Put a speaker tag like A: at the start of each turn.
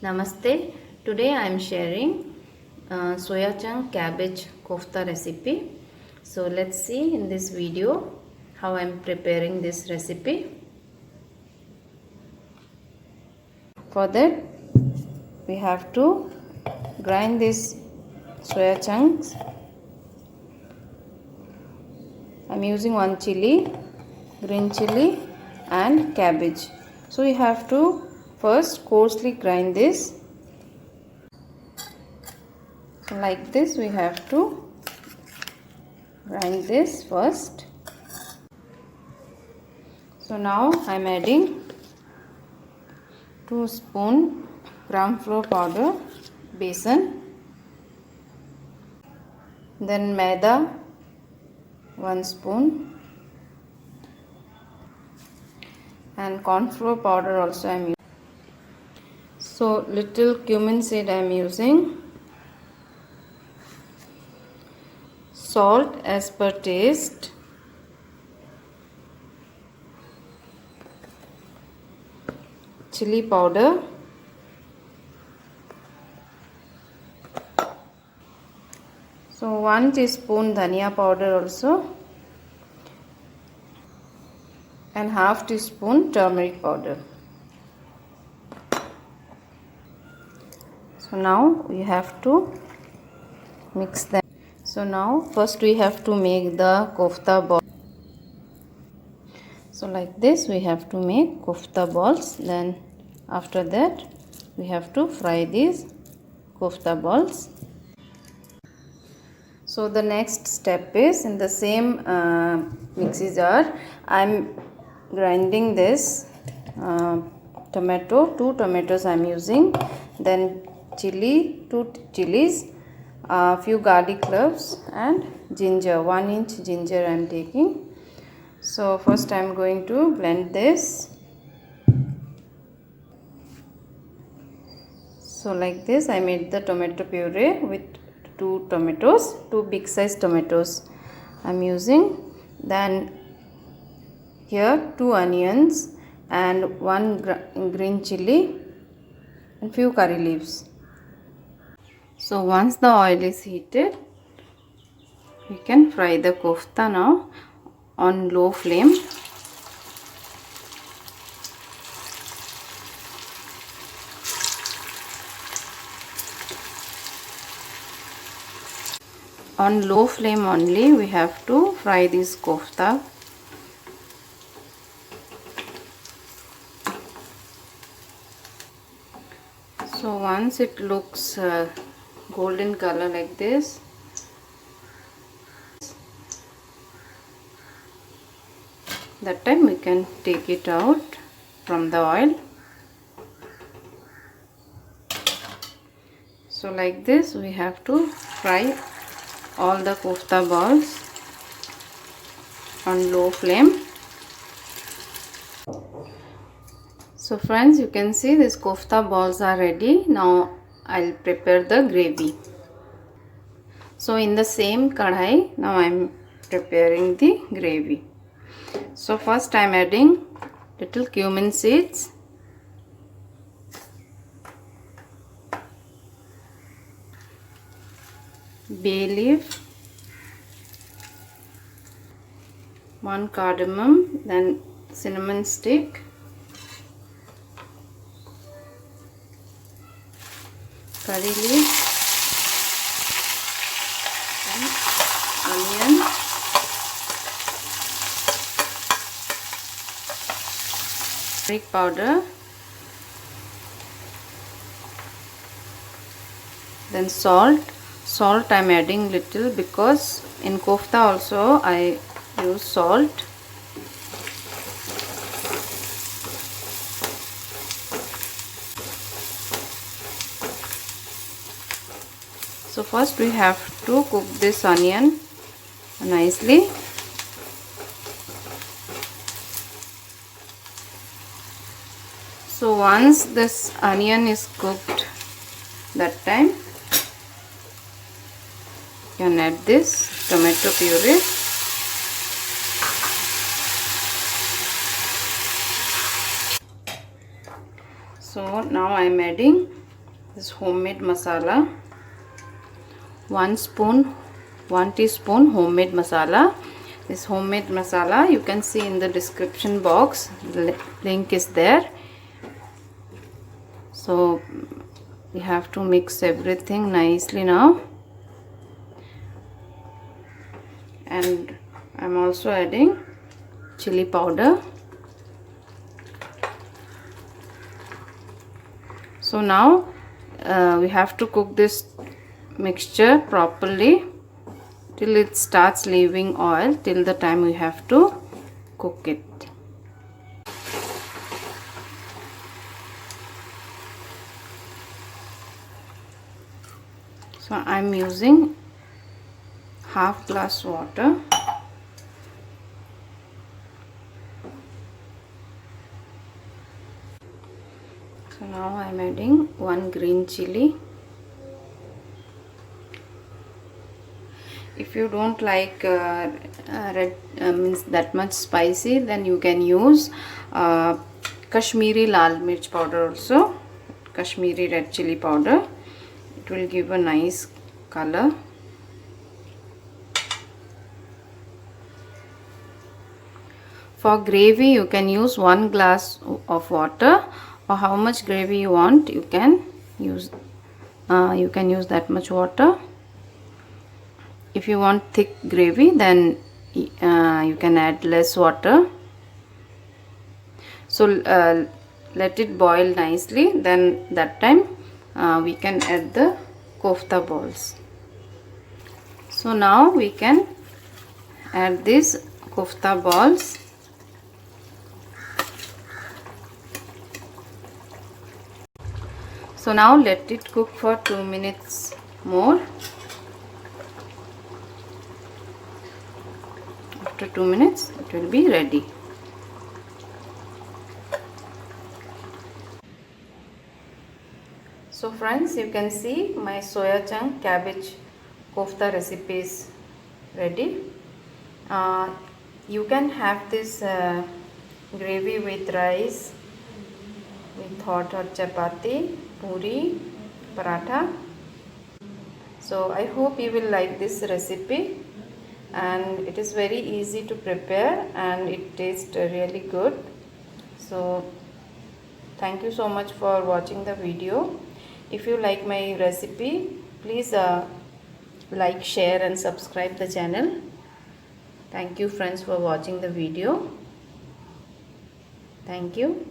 A: Namaste. Today I am sharing soya chunk cabbage kofta recipe. So let's see in this video how I am preparing this recipe. For that we have to grind these soya chunks. I am using one chili, green chili and cabbage. So you have to first coarsely grind this. So like this we have to grind this first. So now I am adding 2 spoon gram flour powder, besan, then maida 1 spoon and corn flour powder also I am using. So little cumin seed I am using, salt as per taste, chili powder, so 1 teaspoon dhania powder also, and half teaspoon turmeric powder. So now we have to mix them. So now first we have to make the kofta ball. So like this we have to make kofta balls. Then after that we have to fry these kofta balls. So the next step is in the same mixie jar I am grinding this tomato, 2 tomatoes I am using, then chili, 2 chilies, a few garlic cloves and ginger, 1 inch ginger I am taking. So first I am going to blend this. So like this I made the tomato puree with 2 tomatoes, 2 big size tomatoes I am using. Then here 2 onions and 1 green chili and few curry leaves. So once the oil is heated, we can fry the kofta now on low flame. On low flame only we have to fry this kofta. So once it looks golden color like this, that time we can take it out from the oil. So like this we have to fry all the kofta balls on low flame. So friends, you can see these kofta balls are ready. Now I'll prepare the gravy. So in the same kadhai now I am preparing the gravy. So first I am adding little cumin seeds, bay leaf, 1 cardamom, then cinnamon stick, curry leaf and onion, turmeric powder, then salt. Salt I am adding little because in kofta also I use salt. So first we have to cook this onion nicely. So once this onion is cooked, that time you can add this tomato puree. So now I am adding this homemade masala. 1 teaspoon homemade masala. This homemade masala you can see in the description box. The link is there. So we have to mix everything nicely now. And I'm also adding chili powder. So now we have to cook this mixture properly till it starts leaving oil. Till the time we have to cook it. So I'm using half glass water. So now I'm adding 1 green chili. If you don't like red means that much spicy, then you can use Kashmiri lal mirch powder also. Kashmiri red chili powder. It will give a nice color. For gravy you can use 1 glass of water, or how much gravy you want you can use that much water. If you want thick gravy, then you can add less water. So let it boil nicely, then that time we can add the kofta balls. So now we can add these kofta balls. So now let it cook for 2 minutes more. After 2 minutes it will be ready. So friends, you can see my soya chunk cabbage kofta recipe is ready. You can have this gravy with rice, with hot chapati, puri, paratha. So I hope you will like this recipe, and it is very easy to prepare and it tastes really good. So thank you so much for watching the video. If you like my recipe, please like, share and subscribe the channel. Thank you friends for watching the video. Thank you.